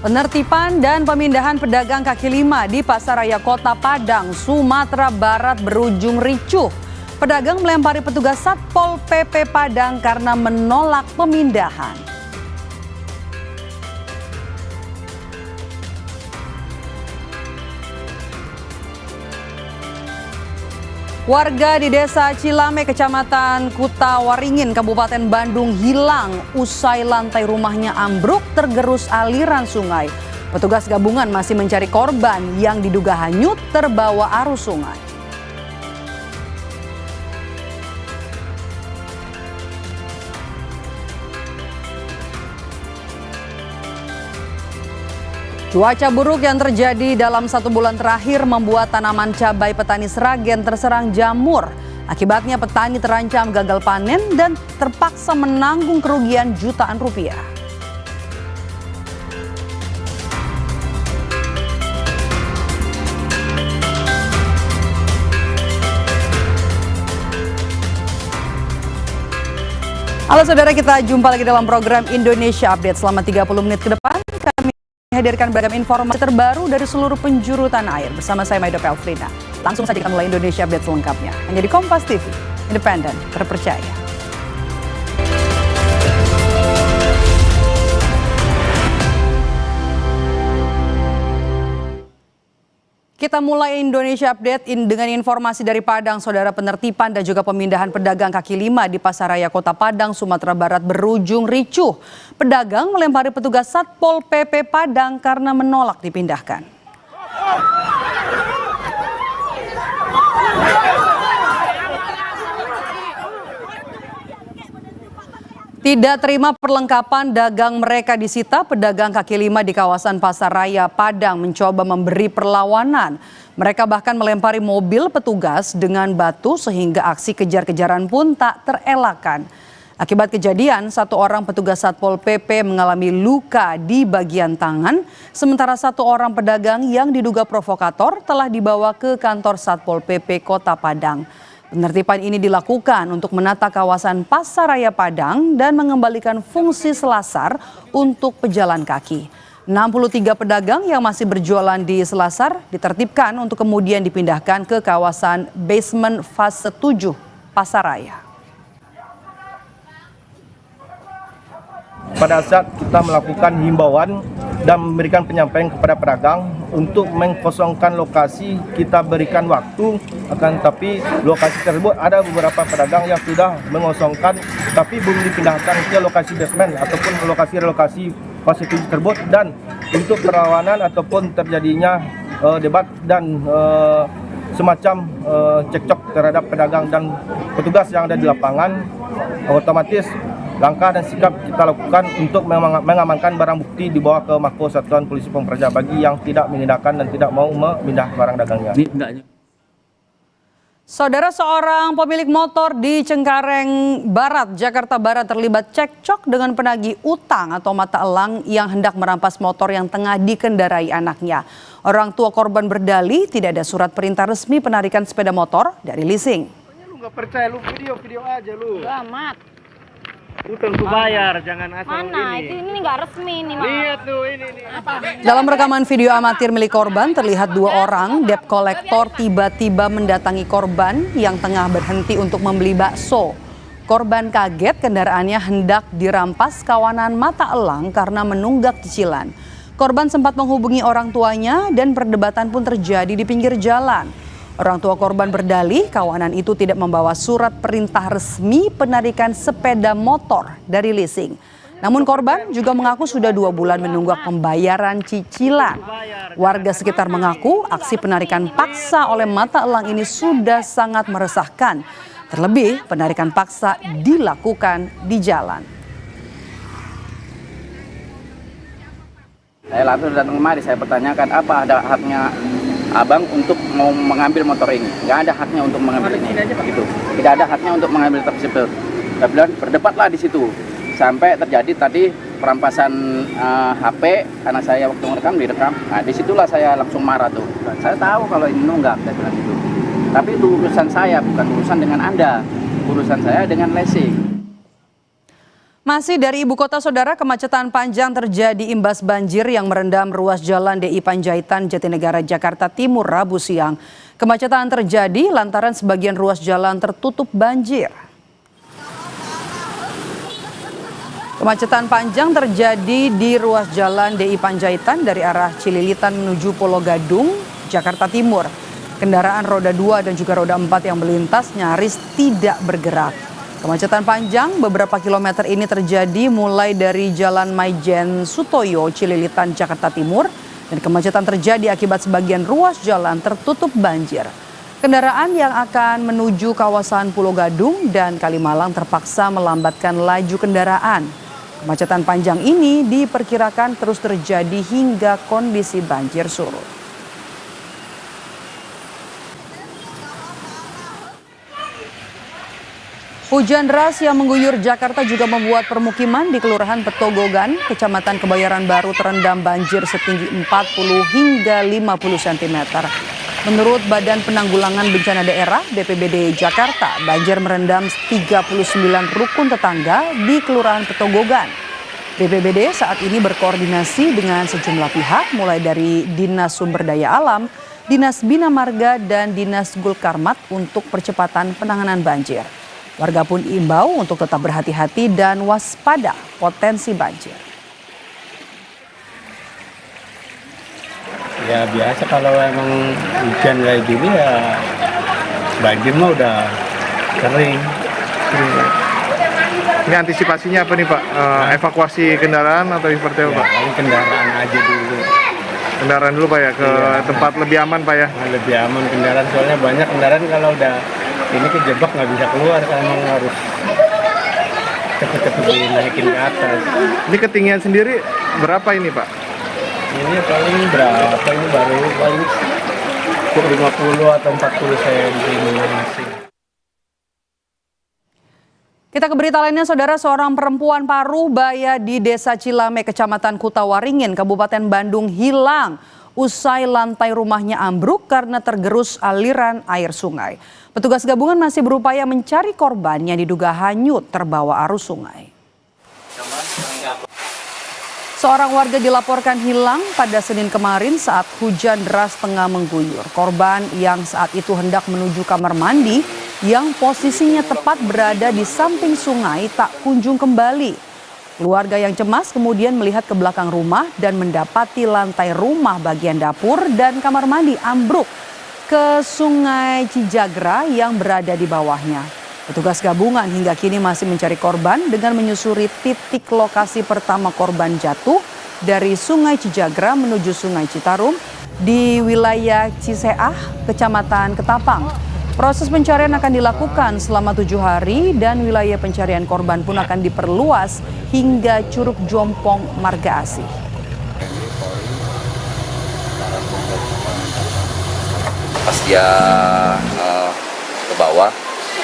Penertiban dan pemindahan pedagang kaki lima di Pasaraya Kota Padang, Sumatera Barat berujung ricuh. Pedagang melempari petugas Satpol PP Padang karena menolak pemindahan. Warga di Desa Cilame, Kecamatan Kutawaringin, Kabupaten Bandung hilang usai lantai rumahnya ambruk tergerus aliran sungai. Petugas gabungan masih mencari korban yang diduga hanyut terbawa arus sungai. Cuaca buruk yang terjadi dalam 1 bulan terakhir membuat tanaman cabai petani Sragen terserang jamur. Akibatnya petani terancam gagal panen dan terpaksa menanggung kerugian jutaan rupiah. Halo saudara, kita jumpa lagi dalam program Indonesia Update. Selama 30 menit ke depan kami hadirkan beragam informasi terbaru dari seluruh penjuru tanah air bersama saya Maido Pelfrina. Langsung saja kita mulai Indonesia Update selengkapnya. Hanya di Kompas TV, independen, terpercaya. Kita mulai Indonesia Update dengan informasi dari Padang. Saudara, penertiban dan juga pemindahan pedagang kaki lima di Pasaraya Kota Padang, Sumatera Barat berujung ricuh. Pedagang melempari petugas Satpol PP Padang karena menolak dipindahkan. Tidak terima perlengkapan dagang mereka disita, pedagang kaki lima di kawasan Pasaraya Padang mencoba memberi perlawanan. Mereka bahkan melempari mobil petugas dengan batu sehingga aksi kejar-kejaran pun tak terelakkan. Akibat kejadian, 1 orang petugas Satpol PP mengalami luka di bagian tangan, sementara 1 orang pedagang yang diduga provokator telah dibawa ke kantor Satpol PP Kota Padang. Penertiban ini dilakukan untuk menata kawasan Pasaraya Padang dan mengembalikan fungsi selasar untuk pejalan kaki. 63 pedagang yang masih berjualan di selasar ditertibkan untuk kemudian dipindahkan ke kawasan basement fase 7 Pasaraya. Pada saat kita melakukan himbauan dan memberikan penyampaian kepada pedagang untuk mengkosongkan lokasi, kita berikan waktu, akan tapi lokasi tersebut ada beberapa pedagang yang sudah mengosongkan tapi belum dipindahkan ke lokasi basement ataupun lokasi fase 7 tersebut, dan untuk perlawanan ataupun terjadinya debat dan semacam cekcok terhadap pedagang dan petugas yang ada di lapangan, otomatis langkah dan sikap kita lakukan untuk mengamankan barang bukti dibawa ke Mako Satuan Polisi Pampraja bagi yang tidak menindakkan dan tidak mau memindah barang dagangnya. Saudara, seorang pemilik motor di Cengkareng Barat, Jakarta Barat terlibat cekcok dengan penagih utang atau mata elang yang hendak merampas motor yang tengah dikendarai anaknya. Orang tua korban berdalih tidak ada surat perintah resmi penarikan sepeda motor dari leasing. Lu nggak percaya, lu video aja lu. Amat. Utang tuh bayar, jangan asal Mana? Ini nggak resmi nih, Mas. Lihat tuh ini. Dalam rekaman video amatir milik korban terlihat 2 orang debt collector tiba-tiba mendatangi korban yang tengah berhenti untuk membeli bakso. Korban kaget kendaraannya hendak dirampas kawanan mata elang karena menunggak cicilan. Korban sempat menghubungi orang tuanya dan perdebatan pun terjadi di pinggir jalan. Orang tua korban berdalih kawanan itu tidak membawa surat perintah resmi penarikan sepeda motor dari leasing. Namun korban juga mengaku sudah 2 bulan menunggak pembayaran cicilan. Warga sekitar mengaku aksi penarikan paksa oleh mata elang ini sudah sangat meresahkan. Terlebih penarikan paksa dilakukan di jalan. Saya langsung datang kemari, saya pertanyakan apa ada haknya abang untuk mau mengambil motor ini. Nggak ada haknya untuk mengambil ini. Gitu. Tidak ada haknya untuk mengambil tersebut. Saya bilang berdebatlah di situ. Sampai terjadi tadi perampasan HP, karena saya waktu merekam direkam. Nah disitulah saya langsung marah tuh. Saya tahu kalau ini nunggak, saya bilang gitu. Tapi itu urusan saya, bukan urusan dengan Anda. Urusan saya dengan leasing. Masih dari ibu kota saudara, kemacetan panjang terjadi imbas banjir yang merendam ruas jalan DI Panjaitan Jatinegara Jakarta Timur Rabu siang. Kemacetan terjadi lantaran sebagian ruas jalan tertutup banjir. Kemacetan panjang terjadi di ruas jalan DI Panjaitan dari arah Cililitan menuju Pulau Gadung, Jakarta Timur. Kendaraan roda 2 dan juga roda 4 yang melintas nyaris tidak bergerak. Kemacetan panjang beberapa kilometer ini terjadi mulai dari Jalan Maijen Sutoyo, Cililitan, Jakarta Timur. Dan kemacetan terjadi akibat sebagian ruas jalan tertutup banjir. Kendaraan yang akan menuju kawasan Pulau Gadung dan Kalimalang terpaksa melambatkan laju kendaraan. Kemacetan panjang ini diperkirakan terus terjadi hingga kondisi banjir surut. Hujan deras yang mengguyur Jakarta juga membuat permukiman di Kelurahan Petogogan, Kecamatan Kebayoran Baru terendam banjir setinggi 40 hingga 50 cm. Menurut Badan Penanggulangan Bencana Daerah BPBD Jakarta, banjir merendam 39 rukun tetangga di Kelurahan Petogogan. BPBD saat ini berkoordinasi dengan sejumlah pihak mulai dari Dinas Sumber Daya Alam, Dinas Bina Marga, dan Dinas Gulkarmat untuk percepatan penanganan banjir. Warga pun diimbau untuk tetap berhati-hati dan waspada potensi banjir. Ya biasa kalau emang hujan kayak gini ya banjir mah udah sering. Ini antisipasinya apa nih Pak? Evakuasi kendaraan atau seperti apa Pak? Paling kendaraan aja dulu. Kendaraan dulu Pak ya, ke tempat lebih aman Pak ya? Nah, lebih aman kendaraan, soalnya banyak kendaraan kalau udah ini kejebak nggak bisa keluar karena emang harus cepet-cepet dinaikin ke atas. Ini ketinggian sendiri berapa ini Pak? Ini paling berapa, ini baru paling 50 atau 40 cm masih. Kita ke berita lainnya, saudara. Seorang perempuan paruh baya di Desa Cilame, Kecamatan Kutawaringin, Kabupaten Bandung hilang usai lantai rumahnya ambruk karena tergerus aliran air sungai. Petugas gabungan masih berupaya mencari korban yang diduga hanyut terbawa arus sungai. Seorang warga dilaporkan hilang pada Senin kemarin saat hujan deras tengah mengguyur. Korban yang saat itu hendak menuju kamar mandi yang posisinya tepat berada di samping sungai tak kunjung kembali. Keluarga yang cemas kemudian melihat ke belakang rumah dan mendapati lantai rumah bagian dapur dan kamar mandi ambruk ke Sungai Cijagra yang berada di bawahnya. Petugas gabungan hingga kini masih mencari korban dengan menyusuri titik lokasi pertama korban jatuh dari Sungai Cijagra menuju Sungai Citarum di wilayah Ciseah, Kecamatan Ketapang. Proses pencarian akan dilakukan selama 7 hari dan wilayah pencarian korban pun akan diperluas hingga Curug Jompong, Marga Asih. Pas dia ke bawah,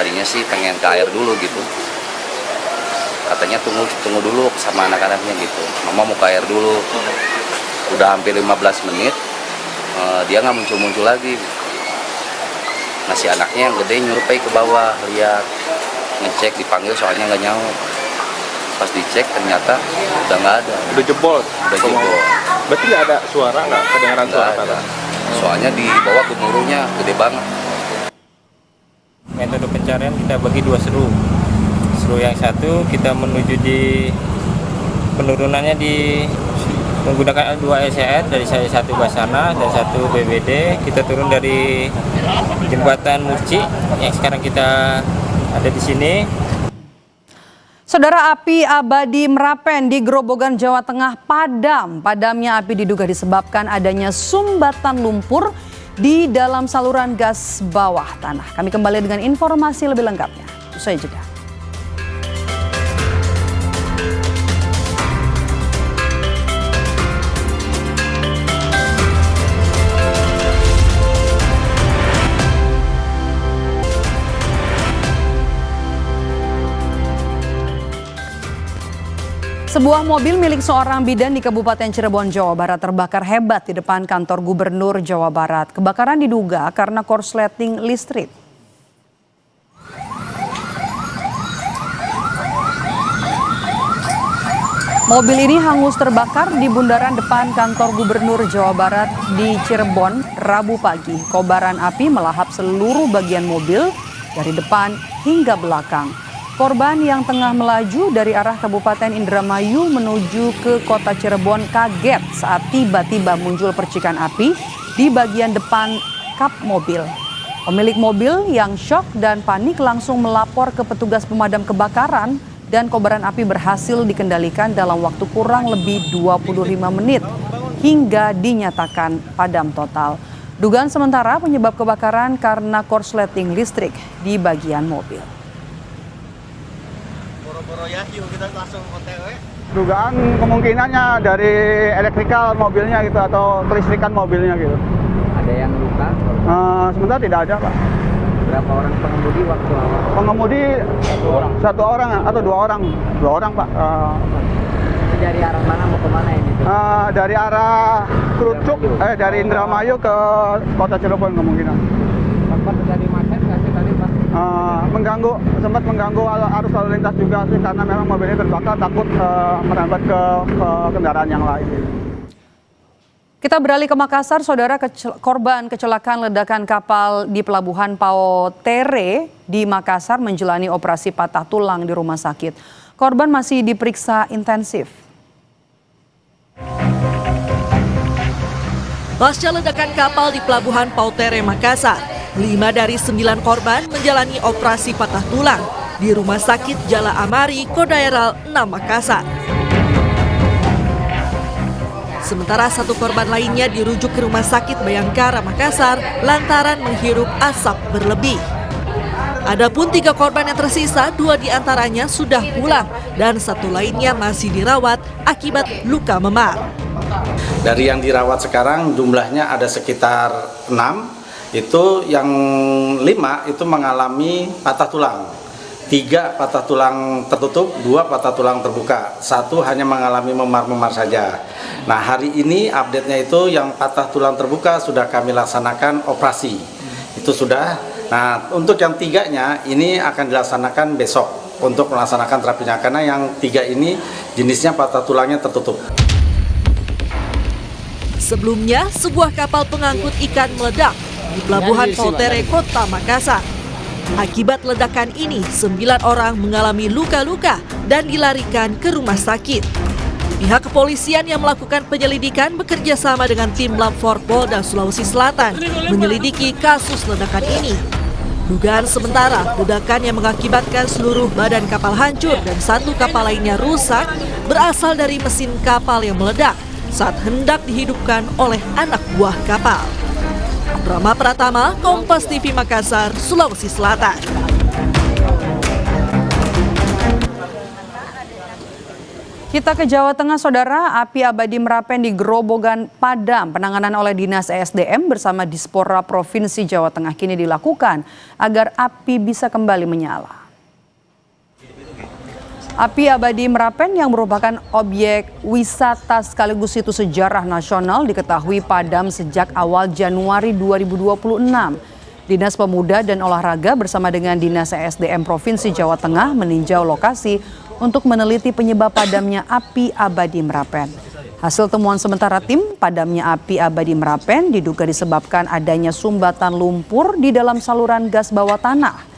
tadinya sih pengen ke air dulu gitu. Katanya tunggu dulu sama anak-anaknya gitu. Mama mau ke air dulu. Udah hampir 15 menit, dia nggak muncul-muncul lagi. Nah si anaknya yang gede nyurupai ke bawah, lihat, ngecek, dipanggil soalnya nggak nyaut. Pas dicek ternyata udah nggak ada. Udah jebol? Udah jebol. Berarti nggak ada suara, nggak kedengaran suara? Ada. Soalnya di bawah gemuruhnya gede banget. Metode pencarian kita bagi 2 seru. Seru yang satu kita menuju di penurunannya di menggunakan L2 SCR dari saya 1 Basarnas dan 1 BBD. Kita turun dari jembatan Murci yang sekarang kita ada di sini. Saudara, api abadi Merapen di Grobogan, Jawa Tengah padam. Padamnya api diduga disebabkan adanya sumbatan lumpur di dalam saluran gas bawah tanah. Kami kembali dengan informasi lebih lengkapnya usai jeda. Sebuah mobil milik seorang bidan di Kabupaten Cirebon, Jawa Barat terbakar hebat di depan kantor Gubernur Jawa Barat. Kebakaran diduga karena korsleting listrik. Mobil ini hangus terbakar di bundaran depan kantor Gubernur Jawa Barat di Cirebon, Rabu pagi. Kobaran api melahap seluruh bagian mobil dari depan hingga belakang. Korban yang tengah melaju dari arah Kabupaten Indramayu menuju ke kota Cirebon kaget saat tiba-tiba muncul percikan api di bagian depan kap mobil. Pemilik mobil yang syok dan panik langsung melapor ke petugas pemadam kebakaran dan kobaran api berhasil dikendalikan dalam waktu kurang lebih 25 menit hingga dinyatakan padam total. Dugaan sementara penyebab kebakaran karena korsleting listrik di bagian mobil. Dugaan kemungkinannya dari elektrikal mobilnya gitu atau kelistrikan mobilnya gitu. Ada yang luka? Sebentar tidak ada, Pak. Berapa orang pengemudi waktu awal? Pengemudi satu orang atau dua orang Pak. Dari arah mana mau kemana ini? Dari arah Kerucuk, dari Indramayu ke kota Cirebon kemungkinan. Sempat terjadi macet nggak sih tadi Pak? Sempat mengganggu arus lalu lintas juga sih karena memang mobilnya terbakar, takut merambat ke kendaraan yang lain. Kita beralih ke Makassar, saudara. Korban kecelakaan ledakan kapal di Pelabuhan Pautere di Makassar menjalani operasi patah tulang di rumah sakit. Korban masih diperiksa intensif. Pasca ledakan kapal di Pelabuhan Pautere, Makassar, 5 dari 9 korban menjalani operasi patah tulang di Rumah Sakit Jala Amari, Kodairal 6 Makassar. Sementara 1 korban lainnya dirujuk ke Rumah Sakit Bayangkara, Makassar lantaran menghirup asap berlebih. Adapun 3 korban yang tersisa, 2 diantaranya sudah pulang dan 1 lainnya masih dirawat akibat luka memar. Dari yang dirawat sekarang jumlahnya ada sekitar 6, itu yang 5 itu mengalami patah tulang. 3 patah tulang tertutup, 2 patah tulang terbuka, 1 hanya mengalami memar-memar saja. Nah, hari ini update-nya itu yang patah tulang terbuka sudah kami laksanakan operasi. Itu sudah. Nah, untuk yang 3-nya ini akan dilaksanakan besok untuk melaksanakan terapinya karena yang 3 ini jenisnya patah tulangnya tertutup. Sebelumnya, sebuah kapal pengangkut ikan meledak di Pelabuhan Pautere, Kota Makassar. Akibat ledakan ini, 9 orang mengalami luka-luka dan dilarikan ke rumah sakit. Pihak kepolisian yang melakukan penyelidikan bekerja sama dengan tim Lab 4 Polda Sulawesi Selatan menyelidiki kasus ledakan ini. Dugaan sementara, ledakan yang mengakibatkan seluruh badan kapal hancur dan 1 kapal lainnya rusak berasal dari mesin kapal yang meledak saat hendak dihidupkan oleh anak buah kapal. Rama Pratama, Kompas TV Makassar, Sulawesi Selatan. Kita ke Jawa Tengah, saudara. Api abadi Merapen di Grobogan padam. Penanganan oleh Dinas ESDM bersama Dispora Provinsi Jawa Tengah kini dilakukan agar api bisa kembali menyala. Api abadi Merapen yang merupakan objek wisata sekaligus situs sejarah nasional diketahui padam sejak awal Januari 2026. Dinas Pemuda dan Olahraga bersama dengan Dinas ESDM Provinsi Jawa Tengah meninjau lokasi untuk meneliti penyebab padamnya api abadi Merapen. Hasil temuan sementara tim, padamnya api abadi Merapen diduga disebabkan adanya sumbatan lumpur di dalam saluran gas bawah tanah.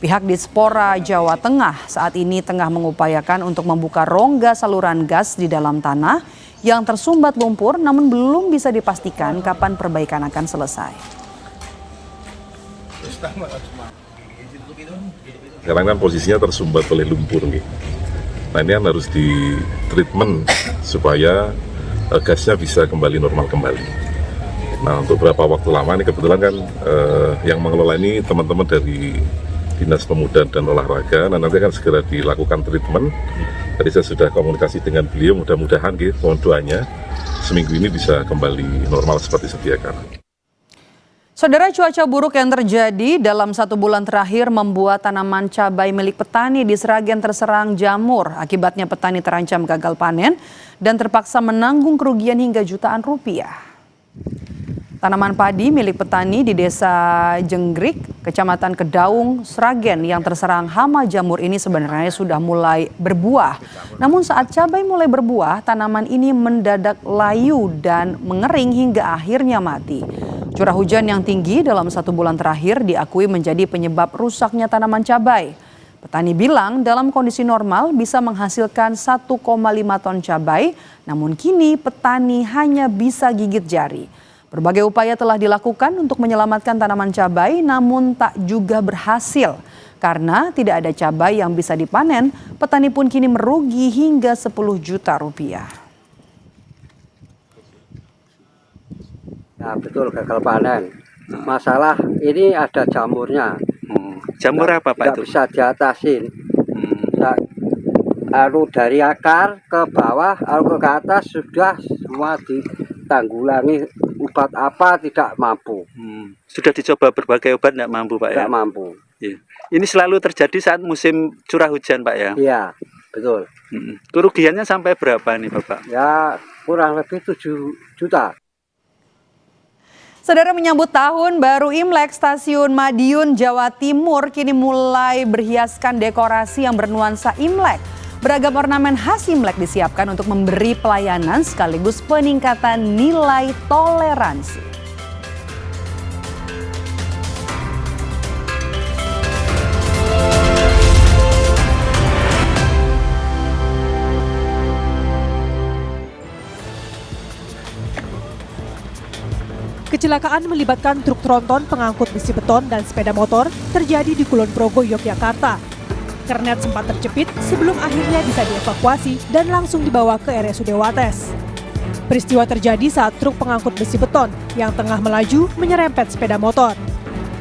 Pihak Dispora Jawa Tengah saat ini tengah mengupayakan untuk membuka rongga saluran gas di dalam tanah yang tersumbat lumpur, namun belum bisa dipastikan kapan perbaikan akan selesai. Sekarang kan posisinya tersumbat oleh lumpur nih. Nah, ini kan harus di treatment supaya gasnya bisa kembali normal kembali. Nah, untuk beberapa waktu lama ini kebetulan kan yang mengelola ini teman-teman dari Dinas Pemuda dan Olahraga. Nah, nanti akan segera dilakukan treatment. Tadi saya sudah komunikasi dengan beliau, mudah-mudahan mohon doanya seminggu ini bisa kembali normal seperti sedia kala. Saudara, cuaca buruk yang terjadi dalam 1 bulan terakhir membuat tanaman cabai milik petani di Sragen terserang jamur. Akibatnya petani terancam gagal panen dan terpaksa menanggung kerugian hingga jutaan rupiah. Tanaman padi milik petani di Desa Jenggrik, Kecamatan Kedaung, Sragen yang terserang hama jamur ini sebenarnya sudah mulai berbuah. Namun saat cabai mulai berbuah, tanaman ini mendadak layu dan mengering hingga akhirnya mati. Curah hujan yang tinggi dalam 1 bulan terakhir diakui menjadi penyebab rusaknya tanaman cabai. Petani bilang dalam kondisi normal bisa menghasilkan 1,5 ton cabai, namun kini petani hanya bisa gigit jari. Berbagai upaya telah dilakukan untuk menyelamatkan tanaman cabai, namun tak juga berhasil. Karena tidak ada cabai yang bisa dipanen, petani pun kini merugi hingga 10 juta rupiah. Ya betul, gagal panen. Masalah ini ada jamurnya. Jamur apa Pak itu? Tidak bisa diatasin. Dari akar ke bawah, ke atas sudah semua ditanggulangi. Obat apa tidak mampu. Sudah dicoba berbagai obat tidak mampu Pak ya? Tidak mampu. Ya. Ini selalu terjadi saat musim curah hujan Pak ya? Iya, betul. Kerugiannya sampai berapa nih Bapak? Ya kurang lebih 7 juta. Saudara, menyambut tahun baru Imlek, Stasiun Madiun, Jawa Timur kini mulai berhiaskan dekorasi yang bernuansa Imlek. Beragam ornamen khas Imlek disiapkan untuk memberi pelayanan sekaligus peningkatan nilai toleransi. Kecelakaan melibatkan truk tronton pengangkut besi beton dan sepeda motor terjadi di Kulon Progo, Yogyakarta. Kernet sempat terjepit sebelum akhirnya bisa dievakuasi dan langsung dibawa ke RSUD Wates. Peristiwa terjadi saat truk pengangkut besi beton yang tengah melaju menyerempet sepeda motor.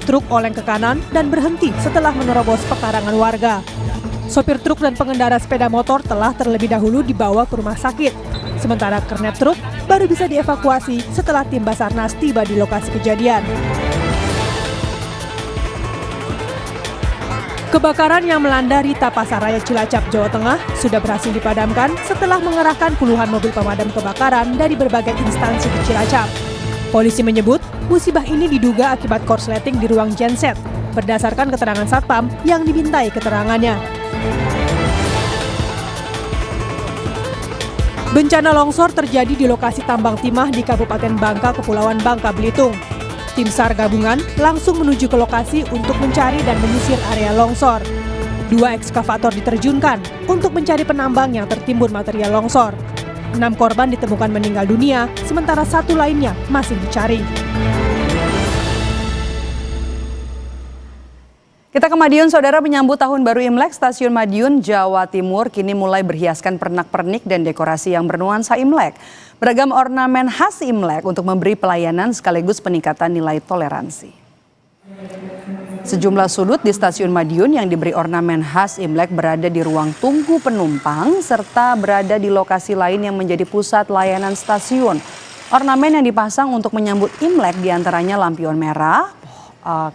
Truk oleng ke kanan dan berhenti setelah menerobos pekarangan warga. Sopir truk dan pengendara sepeda motor telah terlebih dahulu dibawa ke rumah sakit. Sementara kernet truk baru bisa dievakuasi setelah tim Basarnas tiba di lokasi kejadian. Kebakaran yang melanda Rita Pasaraya Cilacap, Jawa Tengah sudah berhasil dipadamkan setelah mengerahkan puluhan mobil pemadam kebakaran dari berbagai instansi di Cilacap. Polisi menyebut musibah ini diduga akibat korsleting di ruang genset berdasarkan keterangan satpam yang dimintai keterangannya. Bencana longsor terjadi di lokasi tambang timah di Kabupaten Bangka, Kepulauan Bangka, Belitung. Tim SAR gabungan langsung menuju ke lokasi untuk mencari dan menyisir area longsor. 2 ekskavator diterjunkan untuk mencari penambang yang tertimbun material longsor. 6 korban ditemukan meninggal dunia, sementara 1 lainnya masih dicari. Kita ke Madiun, saudara. Menyambut tahun baru Imlek, Stasiun Madiun, Jawa Timur kini mulai berhiaskan pernak-pernik dan dekorasi yang bernuansa Imlek. Beragam ornamen khas Imlek untuk memberi pelayanan sekaligus peningkatan nilai toleransi. Sejumlah sudut di Stasiun Madiun yang diberi ornamen khas Imlek berada di ruang tunggu penumpang serta berada di lokasi lain yang menjadi pusat layanan stasiun. Ornamen yang dipasang untuk menyambut Imlek diantaranya lampion merah,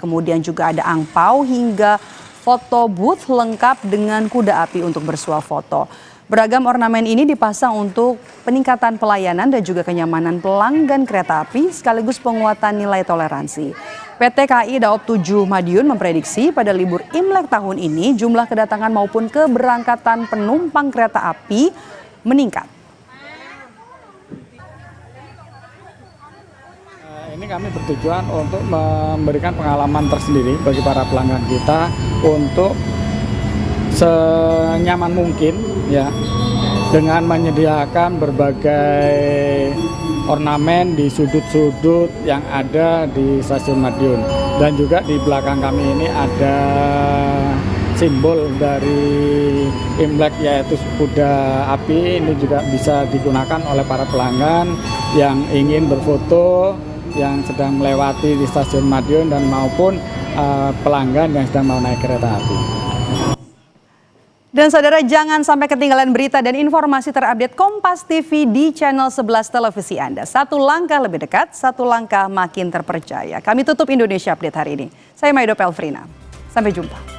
kemudian juga ada angpau hingga foto booth lengkap dengan kuda api untuk bersuah foto. Beragam ornamen ini dipasang untuk peningkatan pelayanan dan juga kenyamanan pelanggan kereta api sekaligus penguatan nilai toleransi. PT KAI Daop 7 Madiun memprediksi pada libur Imlek tahun ini jumlah kedatangan maupun keberangkatan penumpang kereta api meningkat. Ini kami bertujuan untuk memberikan pengalaman tersendiri bagi para pelanggan kita untuk senyaman mungkin ya, dengan menyediakan berbagai ornamen di sudut-sudut yang ada di Stasiun Madiun. Dan juga di belakang kami ini ada simbol dari Imlek yaitu kuda api. Ini juga bisa digunakan oleh para pelanggan yang ingin berfoto, yang sedang melewati di Stasiun Madiun dan maupun pelanggan yang sedang mau naik kereta api. Dan saudara, jangan sampai ketinggalan berita dan informasi terupdate Kompas TV di channel 11 televisi Anda. Satu langkah lebih dekat, satu langkah makin terpercaya. Kami tutup Indonesia Update hari ini. Saya Maido Pelfrina. Sampai jumpa.